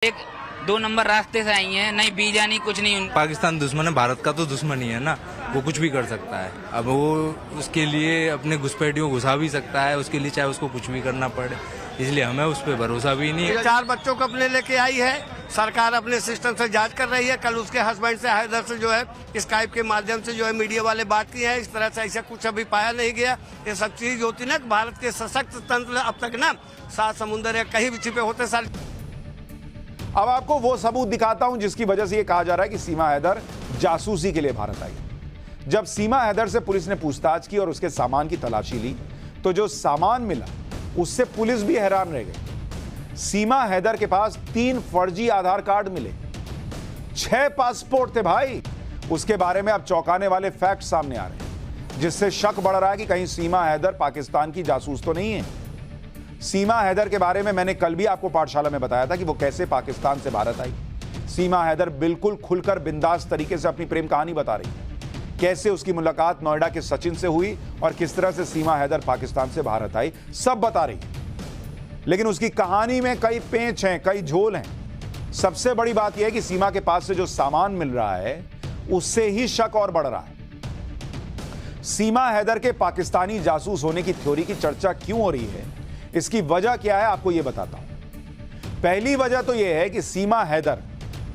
एक दो नंबर रास्ते से आई हैं, नहीं वीजा नहीं कुछ नहीं। पाकिस्तान दुश्मन है, भारत का तो दुश्मन ही है ना, वो कुछ भी कर सकता है। अब वो उसके लिए अपने घुसपैठियों घुसा भी सकता है, उसके लिए चाहे उसको कुछ भी करना पड़े, इसलिए हमें उस पर भरोसा भी नहीं है। 4 बच्चों को अपने लेके आई है, सरकार अपने सिस्टम से जांच कर रही है। कल उसके हस्बैंड से हैदर से जो है स्काइप के माध्यम से जो है मीडिया वाले बात की है। इस तरह से ऐसा कुछ अभी पाया नहीं गया। ये सब चीज होती ना, भारत के सशक्त तंत्र अब तक ना 7 समुंदर या कहीं भी छिपे होते सारे। अब आपको वो सबूत दिखाता हूं जिसकी वजह से ये कहा जा रहा है कि सीमा हैदर जासूसी के लिए भारत आई। जब सीमा हैदर से पुलिस ने पूछताछ की और उसके सामान की तलाशी ली तो जो सामान मिला उससे पुलिस भी हैरान रह गई। सीमा हैदर के पास 3 फर्जी आधार कार्ड मिले, 6 पासपोर्ट थे भाई। उसके बारे में अब चौंकाने वाले फैक्ट सामने आ रहे हैं, जिससे शक बढ़ रहा है कि कहीं सीमा हैदर पाकिस्तान की जासूस तो नहीं है। सीमा हैदर के बारे में मैंने कल भी आपको पाठशाला में बताया था कि वो कैसे पाकिस्तान से भारत आई। सीमा हैदर बिल्कुल खुलकर बिंदास तरीके से अपनी प्रेम कहानी बता रही है, कैसे उसकी मुलाकात नोएडा के सचिन से हुई और किस तरह से सीमा हैदर पाकिस्तान से भारत आई, सब बता रही है। लेकिन उसकी कहानी में कई पेंच हैं, कई झोल हैं। सबसे बड़ी बात यह है कि सीमा के पास से जो सामान मिल रहा है उससे ही शक और बढ़ रहा है। सीमा हैदर के पाकिस्तानी जासूस होने की थ्योरी की चर्चा क्यों हो रही है, इसकी वजह क्या है, आपको यह बताता हूं। पहली वजह तो यह है कि सीमा हैदर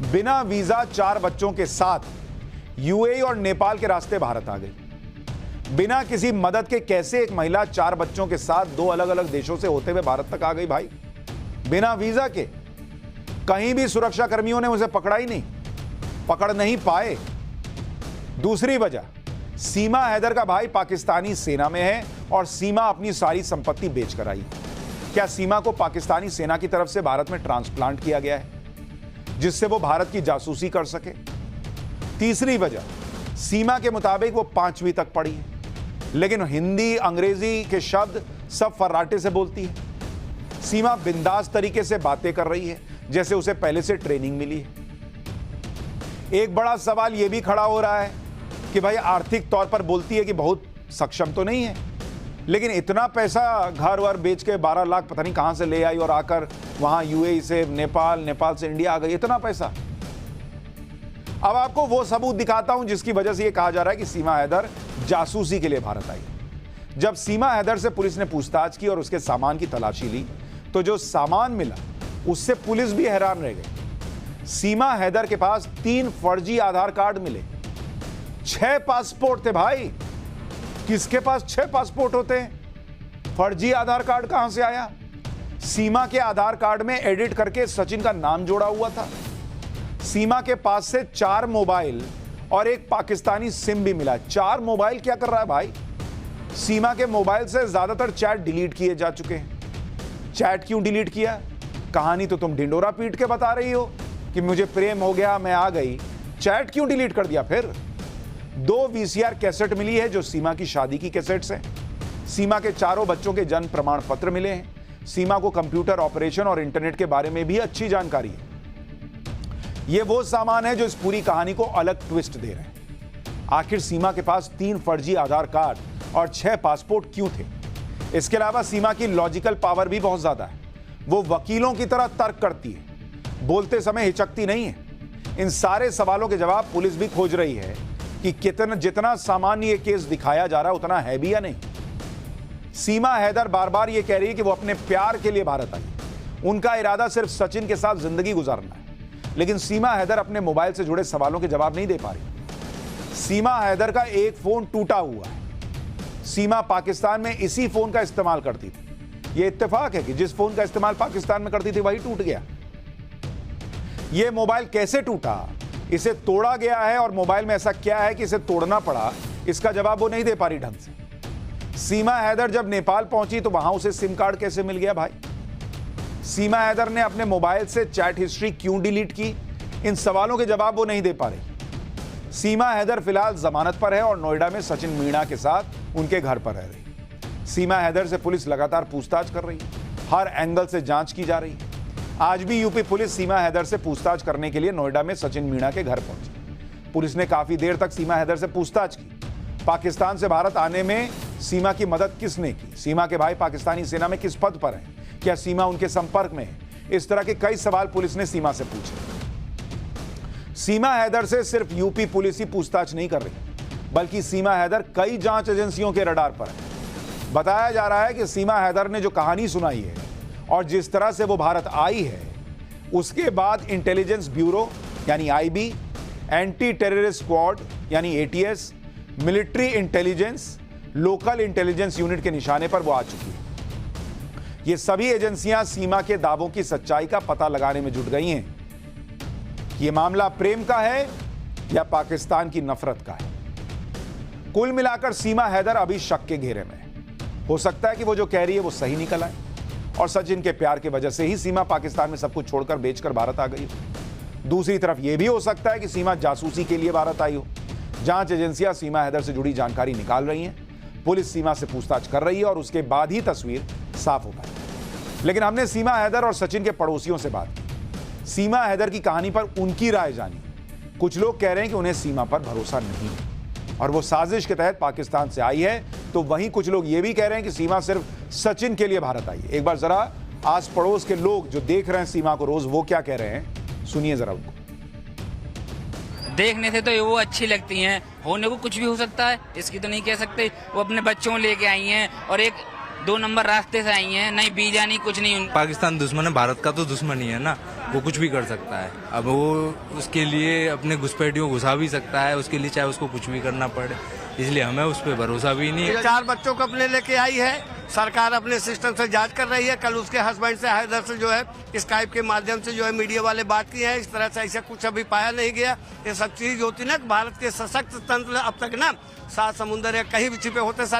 बिना वीजा 4 बच्चों के साथ यूएई और नेपाल के रास्ते भारत आ गई। बिना किसी मदद के कैसे एक महिला 4 बच्चों के साथ 2 अलग अलग देशों से होते हुए भारत तक आ गई भाई, बिना वीजा के। कहीं भी सुरक्षा कर्मियों ने उसे पकड़ा ही नहीं, पकड़ नहीं पाए। दूसरी वजह, सीमा हैदर का भाई पाकिस्तानी सेना में है और सीमा अपनी सारी संपत्ति बेचकर आई। क्या सीमा को पाकिस्तानी सेना की तरफ से भारत में ट्रांसप्लांट किया गया है जिससे वो भारत की जासूसी कर सके? तीसरी वजह, सीमा के मुताबिक वो 5वीं तक पढ़ी है, लेकिन हिंदी अंग्रेजी के शब्द सब फर्राटे से बोलती है। सीमा बिंदास तरीके से बातें कर रही है जैसे उसे पहले से ट्रेनिंग मिली है। एक बड़ा सवाल यह भी खड़ा हो रहा है कि भाई आर्थिक तौर पर बोलती है कि बहुत सक्षम तो नहीं है, लेकिन इतना पैसा घर वर बेच के 12 लाख पता नहीं कहां से ले आई और आकर वहां यूएई से नेपाल, नेपाल से इंडिया आ गई, इतना पैसा। अब आपको वो सबूत दिखाता हूं जिसकी वजह से यह कहा जा रहा है कि सीमा हैदर जासूसी के लिए भारत आई। जब सीमा हैदर से पुलिस ने पूछताछ की और उसके सामान की तलाशी ली तो जो सामान मिला उससे पुलिस भी हैरान रह गई। सीमा हैदर के पास 3 फर्जी आधार कार्ड मिले, 6 पासपोर्ट थे भाई। किसके पास 6 पासपोर्ट होते हैं? फर्जी आधार कार्ड कहां से आया? सीमा के आधार कार्ड में एडिट करके सचिन का नाम जोड़ा हुआ था। सीमा के पास से 4 मोबाइल और एक पाकिस्तानी सिम भी मिला। 4 मोबाइल क्या कर रहा है भाई? सीमा के मोबाइल से ज्यादातर चैट डिलीट किए जा चुके हैं। चैट क्यों डिलीट किया? कहानी तो तुम ढिंडोरा पीट के बता रही हो कि मुझे प्रेम हो गया, मैं आ गई। चैट क्यों डिलीट कर दिया? फिर 2 वीसीआर कैसेट मिली है जो सीमा की शादी की कैसेट्स हैं। सीमा के 4 बच्चों के जन्म प्रमाण पत्र मिले हैं। सीमा को कंप्यूटर ऑपरेशन और इंटरनेट के बारे में भी अच्छी जानकारी है। यह वो सामान है जो इस पूरी कहानी को अलग ट्विस्ट दे रहे हैं। आखिर सीमा के पास 3 फर्जी आधार कार्ड और 6 पासपोर्ट क्यों थे? इसके अलावा सीमा की लॉजिकल पावर भी बहुत ज्यादा है। वो वकीलों की तरह तर्क करती है, बोलते समय हिचकती नहीं है। इन सारे सवालों के जवाब पुलिस भी खोज रही है कि जितना सामान्य ये केस दिखाया जा रहा है उतना है भी या नहीं। सीमा हैदर बार बार ये कह रही है कि वो अपने प्यार के लिए भारत आई, उनका इरादा सिर्फ सचिन के साथ जिंदगी गुजारना है। लेकिन सीमा हैदर अपने मोबाइल से जुड़े सवालों के जवाब नहीं दे पा रही। सीमा हैदर का एक फोन टूटा हुआ है। सीमा पाकिस्तान में इसी फोन का इस्तेमाल करती थी। यह इत्तेफाक है कि जिस फोन का इस्तेमाल पाकिस्तान में करती थी वही टूट गया। यह मोबाइल कैसे टूटा, इसे तोड़ा गया है और मोबाइल में ऐसा क्या है कि इसे तोड़ना पड़ा, इसका जवाब वो नहीं दे पा रही ढंग से। सीमा हैदर जब नेपाल पहुंची तो वहां उसे सिम कार्ड कैसे मिल गया भाई? सीमा हैदर ने अपने मोबाइल से चैट हिस्ट्री क्यों डिलीट की? इन सवालों के जवाब वो नहीं दे पा रही। सीमा हैदर फिलहाल जमानत पर है और नोएडा में सचिन मीणा के साथ उनके घर पर रह रही। सीमा हैदर से पुलिस लगातार पूछताछ कर रही है, हर एंगल से जांच की जा रही है। आज भी यूपी पुलिस सीमा हैदर से पूछताछ करने के लिए नोएडा में सचिन मीणा के घर पहुंची। पुलिस ने काफी देर तक सीमा हैदर से पूछताछ की। पाकिस्तान से भारत आने में सीमा की मदद किसने की? सीमा के भाई पाकिस्तानी सेना में किस पद पर हैं? क्या सीमा उनके संपर्क में है? इस तरह के कई सवाल पुलिस ने सीमा से पूछे। सीमा हैदर से सिर्फ यूपी पुलिस ही पूछताछ नहीं कर रही, बल्कि सीमा हैदर कई जांच एजेंसियों के रडार पर है। बताया जा रहा है कि सीमा हैदर ने जो कहानी सुनाई है और जिस तरह से वो भारत आई है, उसके बाद इंटेलिजेंस ब्यूरो यानी आईबी, एंटी टेररिस्ट स्क्वाड यानी ATS, military intelligence, local intelligence unit के निशाने पर वो आ चुकी है। ये सभी एजेंसियां सीमा के दावों की सच्चाई का पता लगाने में जुट गई हैं। ये मामला प्रेम का है या पाकिस्तान की नफरत का है। कुल मिलाकर सीमा हैदर अभी शक के घेरे में है। हो सकता है कि वो जो कह रही है वो सही निकल आए और सचिन के प्यार की वजह से ही सीमा पाकिस्तान में सब कुछ छोड़कर बेचकर भारत आ गई हो। दूसरी तरफ यह भी हो सकता है कि सीमा जासूसी के लिए भारत आई हो। जांच एजेंसियां सीमा हैदर से जुड़ी जानकारी निकाल रही हैं, पुलिस सीमा से पूछताछ कर रही है और उसके बाद ही तस्वीर साफ हो पाएगी। लेकिन हमने सीमा हैदर और सचिन के पड़ोसियों से बात की, सीमा हैदर की कहानी पर उनकी राय जानी। कुछ लोग कह रहे हैं कि उन्हें सीमा पर भरोसा नहीं है और वो साजिश के तहत पाकिस्तान से आई है, तो वहीं कुछ लोग ये भी कह रहे हैं कि सीमा सिर्फ सचिन के लिए भारत आई है। एक बार जरा आस पड़ोस के लोग जो देख रहे हैं सीमा को रोज, वो क्या कह रहे हैं, सुनिए जरा उनको। देखने से तो वो अच्छी लगती हैं, होने को कुछ भी हो सकता है, इसकी तो नहीं कह सकते। वो अपने बच्चों लेके आई हैं और एक 2 नंबर रास्ते से आई हैं, नहीं वीजा नहीं कुछ नहीं। पाकिस्तान दुश्मन है, भारत का तो दुश्मन ही है ना, वो कुछ भी कर सकता है। अब वो उसके लिए अपने घुसपैठियों घुसा भी सकता है, उसके लिए चाहे उसको कुछ भी करना पड़े, इसलिए हमें उस पर भरोसा भी नहीं है। 4 बच्चों को अपने लेके आई है, सरकार अपने सिस्टम से जांच कर रही है। कल उसके हस्बैंड से हैदर से जो है स्काइप के माध्यम से जो है मीडिया वाले बात की है। इस तरह से ऐसा कुछ अभी पाया नहीं गया। ये सब चीज होती ना, भारत के सशक्त तंत्र अब तक ना 7 समुंदर या कहीं भी छिपे होते सारे